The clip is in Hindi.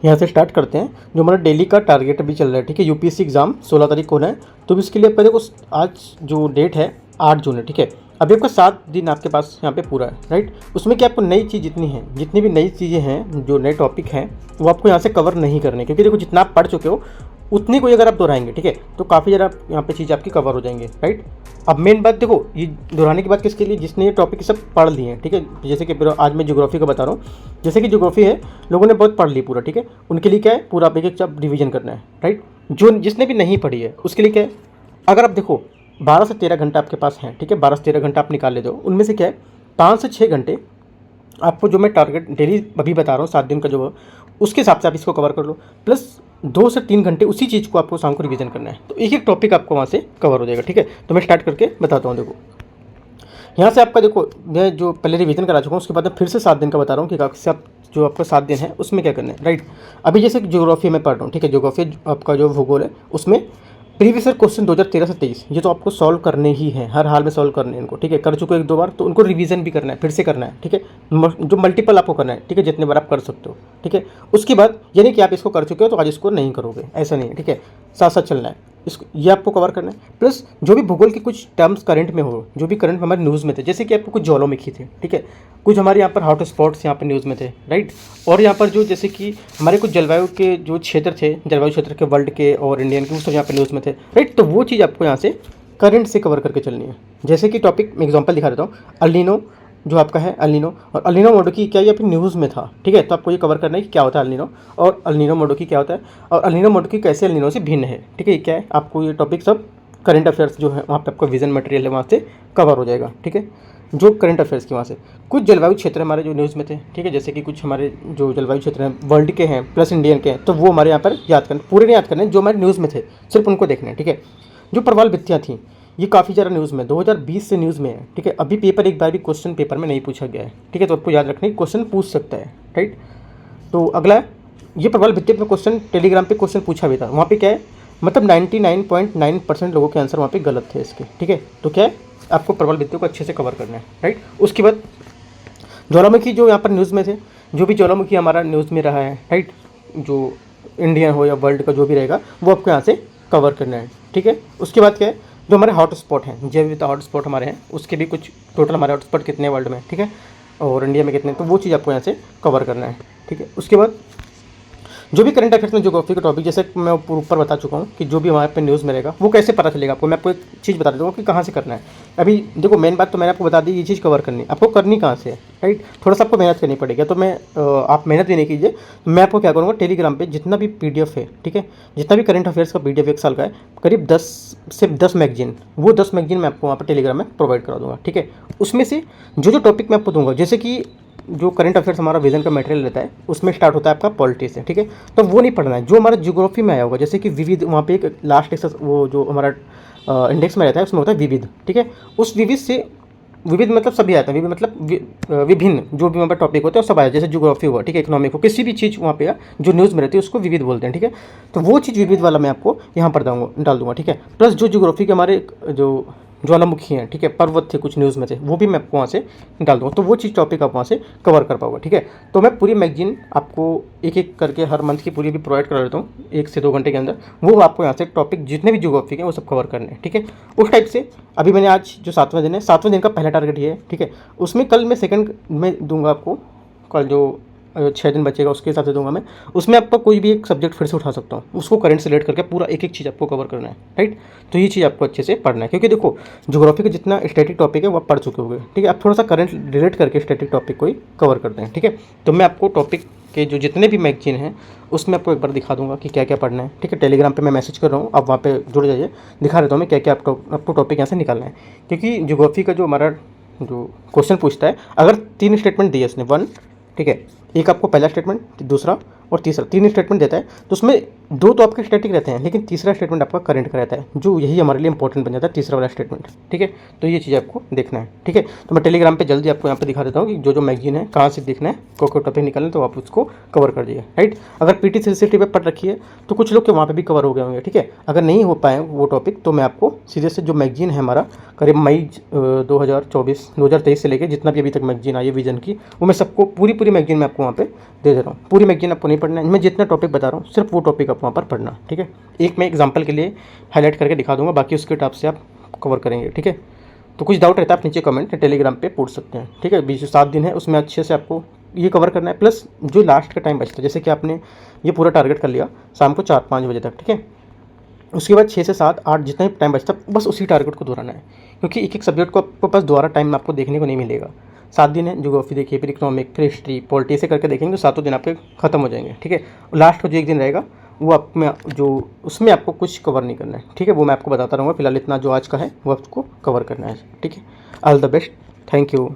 यहाँ से स्टार्ट करते हैं। जो हमारा डेली का टारगेट अभी चल रहा है, ठीक है, यूपीएससी एग्जाम 16 तारीख को होना है। तो इसके लिए पहले को आज जो डेट है 8 जून है, ठीक है। अभी आपका 7 दिन आपके पास यहाँ पे पूरा है, राइट। उसमें क्या आपको नई चीज़ जितनी है, जितनी भी नई चीज़ें हैं, जो नए टॉपिक हैं, वो आपको यहाँ से कवर नहीं करने, क्योंकि देखो जितना आप पढ़ चुके हो उतनी कोई अगर आप दोहराएंगे, ठीक है, तो काफ़ी ज़्यादा यहाँ पे चीज़ आपकी कवर हो जाएंगे, राइट। अब मेन बात देखो, ये दोहराने की बात किसके लिए, जिसने ये टॉपिक सब पढ़ लिए हैं, ठीक है। जैसे कि आज मैं ज्योग्राफी का बता रहा हूँ, जैसे कि ज्योग्राफी है, लोगों ने बहुत पढ़ ली पूरा, ठीक है। उनके लिए क्या है, पूरा आप एक सब रिवीजन करना है, राइट। जो जिसने भी नहीं पढ़ी है उसके लिए क्या है, अगर आप देखो 12 से 13 घंटा आपके पास है, ठीक है, 12 से 13 घंटा आप निकाल लेते हो, उनमें से क्या है 5 से 6 घंटे आपको, जो मैं टारगेट डेली अभी बता रहा हूँ 7 दिन का जो, उसके हिसाब से आप इसको कवर कर लो। प्लस 2 से 3 घंटे उसी चीज़ को आपको शाम को रिवीजन करना है, तो एक एक टॉपिक आपको वहाँ से कवर हो जाएगा, ठीक है। तो मैं स्टार्ट करके बताता हूँ। देखो यहाँ से आपका, देखो मैं जो पहले रिवीजन करा चुका हूँ, उसके बाद मैं फिर से 7 दिन का बता रहा हूँ कि आपसे आप जो आपका 7 दिन है उसमें क्या करना है, राइट। अभी जैसे ज्योग्राफी में पढ़ रहा हूँ, ठीक है, ज्योग्राफी आपका जो भूगोल है उसमें प्रीवियस ईयर क्वेश्चन 2013 से 23 ये तो आपको सॉल्व करने ही हैं, हर हाल में सॉल्व करने हैं इनको, ठीक है। कर चुके 1-2 बार, तो उनको रिवीजन भी करना है, फिर से करना है, ठीक है। जो मल्टीपल आपको करना है, ठीक है, जितने बार आप कर सकते हो, ठीक है। उसके बाद यानी कि आप इसको कर चुके हो तो आज इसको नहीं करोगे, ऐसा नहीं है, ठीक है, साथ साथ चलना है इसको, ये आपको कवर करना है। प्लस जो भी भूगोल के कुछ टर्म्स करंट में हो, जो भी करंट में हमारे न्यूज़ में थे, जैसे कि आपको कुछ ज्वालामुखी थे, ठीक है, कुछ हमारे यहाँ पर हॉट स्पॉट्स यहाँ पर न्यूज़ में थे, राइट। और यहाँ पर जो जैसे कि हमारे कुछ जलवायु के जो क्षेत्र थे, जलवायु क्षेत्र के वर्ल्ड के और इंडियन के, वो सब यहाँ पर न्यूज़ में थे, राइट। तो वो चीज़ आपको यहाँ से करंट से कवर करके चलनी है। जैसे कि टॉपिक मैं एग्जांपल दिखा देता हूँ, अल नीनो जो आपका है, अल नीनो और अल नीनो मोडुकी क्या, ये फिर न्यूज़ में था, ठीक है। तो आपको ये कवर करना है कि क्या होता है अल नीनो और अल नीनो मोडुकी क्या होता है, और अल नीनो मोडुकी कैसे अल नीनो से भिन्न है, ठीक है। ये क्या है, आपको ये टॉपिक सब करंट अफेयर्स जो है वहाँ पे आपका विजन मटेरियल है वहाँ से कवर हो जाएगा, ठीक है। जो करंट अफेयर्स की वहाँ से कुछ जलवायु क्षेत्र हमारे जो न्यूज़ में थे, ठीक है, जैसे कि कुछ हमारे जो जलवायु क्षेत्र हैं वर्ल्ड के हैं प्लस इंडियन के हैं, तो वो हमारे यहाँ पर याद करने, पूरे नहीं याद करने, जो हमारे न्यूज़ में थे सिर्फ उनको देखना है, ठीक है। जो प्रवाल भित्तियाँ थी, ये काफ़ी ज़्यादा न्यूज़ में 2020 से न्यूज़ में है, ठीक है। अभी पेपर एक बार भी क्वेश्चन पेपर में नहीं पूछा गया है, ठीक है, तो आपको याद रखना है क्वेश्चन पूछ सकता है, राइट। तो अगला ये प्रवाल भित्ति में क्वेश्चन टेलीग्राम पे क्वेश्चन पूछा भी था, वहाँ पे क्या है, मतलब 99.9% लोगों के आंसर वहाँ पे गलत थे इसके, ठीक है। तो क्या है, आपको प्रवाल भित्तियों को अच्छे से कवर करना है, राइट। उसके बाद ज्वालामुखी जो यहाँ पर न्यूज़ में थे, जो भी ज्वालामुखी हमारा न्यूज़ में रहा है, राइट, जो इंडियन हो या वर्ल्ड का जो भी रहेगा वो आपको यहाँ से कवर करना है, ठीक है। उसके बाद क्या है, जो हमारे हॉट स्पॉट हैं, जैव विविधता हॉट स्पॉट हमारे हैं, उसके भी कुछ टोटल हमारे हॉट स्पॉट कितने वर्ल्ड में, ठीक है, और इंडिया में कितने, तो वो चीज़ आपको यहाँ से कवर करना है, ठीक है। उसके बाद जो भी करंट अफेयर्स में ज्योग्राफी का टॉपिक, जैसे मैं ऊपर बता चुका हूँ कि जो भी हमारे पे न्यूज़ में रहेगा वो कैसे पता चलेगा आपको, मैं आपको एक चीज़ बता देता हूँ कि कहाँ से करना है। अभी देखो मेन बात तो मैंने आपको बता दी, ये चीज़ कवर करनी आपको करनी कहाँ से है, राइट। थोड़ा सा आपको मेहनत करनी पड़ेगी, तो मैं आप मेहनत भी नहीं कीजिए, मैं आपको क्या करूँगा, टेलीग्राम पर जितना भी PDF है, ठीक है, जितना भी करंट अफेयर्स का PDF 1 साल का है, करीब 10 से 10 मैगजीन, वो 10 मैगजीन मैं आपको वहाँ पर टेलीग्राम में प्रोवाइड करा दूँगा, ठीक है। उसमें से जो टॉपिक मैं आपको दूँगा, जैसे कि जो करंट अफेयर्स हमारा विजन का मटेरियल रहता है उसमें स्टार्ट होता है आपका पॉलिटिक्स से, ठीक है, तो वो नहीं पढ़ना है। जो हमारा ज्योग्राफी में आया होगा, जैसे कि विविध, वहाँ पे एक लास्ट एक्सेस वो जो हमारा इंडेक्स में रहता है उसमें होता है विविध, ठीक है। उस विविध से, विविध मतलब सभी आता है, विविध मतलब विभिन्न, जो भी वहाँ पर टॉपिक होते हैं सब आया, जैसे ज्योग्राफी हुआ, ठीक है, इकोनॉमिक हो, किसी भी चीज़ वहाँ पे जो न्यूज़ में रहती है उसको विविध बोलते हैं, ठीक है। तो वो चीज़ विविध वाला मैं आपको यहाँ पर डाल दूँगा, ठीक है। प्लस जो ज्योग्राफी के हमारे जो ज्वालामुखी हैं, ठीक है, पर्वत थे कुछ न्यूज़ में थे, वो भी मैं आपको वहाँ से डाल दूँगा, तो वो चीज़ टॉपिक आप वहाँ से कवर कर पाओगे, ठीक है। तो मैं पूरी मैगजीन आपको एक एक करके हर मंथ की पूरी भी प्रोवाइड करा देता हूँ 1 से 2 घंटे के अंदर, वो आपको यहाँ से टॉपिक जितने भी ज्योग्राफी के वो सब कवर करने हैं, ठीक है। उस टाइप से अभी मैंने आज जो 7वां दिन है, 7वें दिन का पहला टारगेट ये है, ठीक है। उसमें कल मैं सेकंड में दूंगा आपको, कल जो 6 दिन बचेगा उसके हिसाब से दूंगा मैं, उसमें आपका कोई भी एक सब्जेक्ट फिर से उठा सकता हूँ, उसको करंट से रिलेट करके पूरा एक एक चीज़ आपको कवर करना है, राइट। तो ये चीज़ आपको अच्छे से पढ़ना है, क्योंकि देखो ज्योग्राफी का जितना स्टैटिक टॉपिक है वो आप पढ़ चुके होंगे, ठीक है। आप थोड़ा सा करंट रिलेट करके स्टैटिक टॉपिक को ही कवर करते हैं, ठीक है। तो मैं आपको टॉपिक के जो जितने भी मैगजीन हैं उसमें आपको एक बार दिखा दूंगा कि क्या क्या पढ़ना है, ठीक है। टेलीग्राम पे मैं मैसेज कर रहा हूँ, आप वहाँ पे जुड़ जाइए, दिखा देता हूँ मैं क्या क्या आपको टॉपिक यहाँ से निकालना है। क्योंकि ज्योग्राफी का जो हमारा जो क्वेश्चन पूछता है, अगर 3 स्टेटमेंट दिए इसने, 1, ठीक है, एक आपको पहला स्टेटमेंट, दूसरा और तीसरा, 3 स्टेटमेंट देता है, तो उसमें 2 तो आपके स्टैटिक रहते हैं, लेकिन तीसरा स्टेटमेंट आपका करंट का रहता है, जो यही हमारे लिए इंपॉर्टेंट बन जाता है, तीसरा वाला स्टेटमेंट, ठीक है। तो ये चीज़ आपको देखना है, ठीक है। तो मैं टेलीग्राम पे जल्दी आपको यहाँ पे दिखा देता हूँ कि जो मैगजीन है कहाँ से देखना है, कोई टॉपिक निकालना है तो आप उसको कवर कर दीजिए, राइट। अगर PT 360 पे पढ़ रखी है तो कुछ लोग के वहाँ पर भी कवर हो गए होंगे, ठीक है। अगर नहीं हो पाए वो टॉपिक तो मैं आपको सीधे से जो मैगजीन है हमारा करीब मई 2023 से लेकर जितना भी अभी तक मैगजीन आई है विजन की, वो मैं सबको पूरी मैगजीन में आपको वहाँ पे दे दे रहा हूँ। पूरी मैगजीन आपको नहीं पढ़ना है, मैं जितना टॉपिक बता रहा हूँ सिर्फ वो टॉपिक आप वहाँ पर पढ़ना, ठीक है। एक मैं एग्जांपल के लिए हाईलाइट करके दिखा दूंगा, बाकी उसके टाइप से आप कवर करेंगे, ठीक है। तो कुछ डाउट रहता है आप नीचे कमेंट टेलीग्राम पे पूछ सकते हैं, ठीक है। बीच जो 7 दिन है उसमें अच्छे से आपको ये कवर करना है, प्लस जो लास्ट का टाइम बचता है, जैसे कि आपने ये पूरा टारगेट कर लिया शाम को 4-5 बजे तक, ठीक है। उसके बाद 6 से 7-8 जितना भी टाइम बचता है बस उसी टारगेट को दोहराना है, क्योंकि एक एक सब्जेक्ट को आपको पास दोबारा टाइम आपको देखने को नहीं मिलेगा। 7 दिन है, ज्योग्राफी देखिए, फिर इकोनॉमिक, फिर हिस्ट्री, पॉलिटी, ऐसे करके देखेंगे तो 7 दिन आपके खत्म हो जाएंगे, ठीक है। लास्ट का जो एक दिन रहेगा वो आप में जो उसमें आपको कुछ कवर नहीं करना है, ठीक है। वो मैं आपको बताता रहूँगा, फिलहाल इतना जो आज का है वो आपको कवर करना है, ठीक है। All the best, thank you.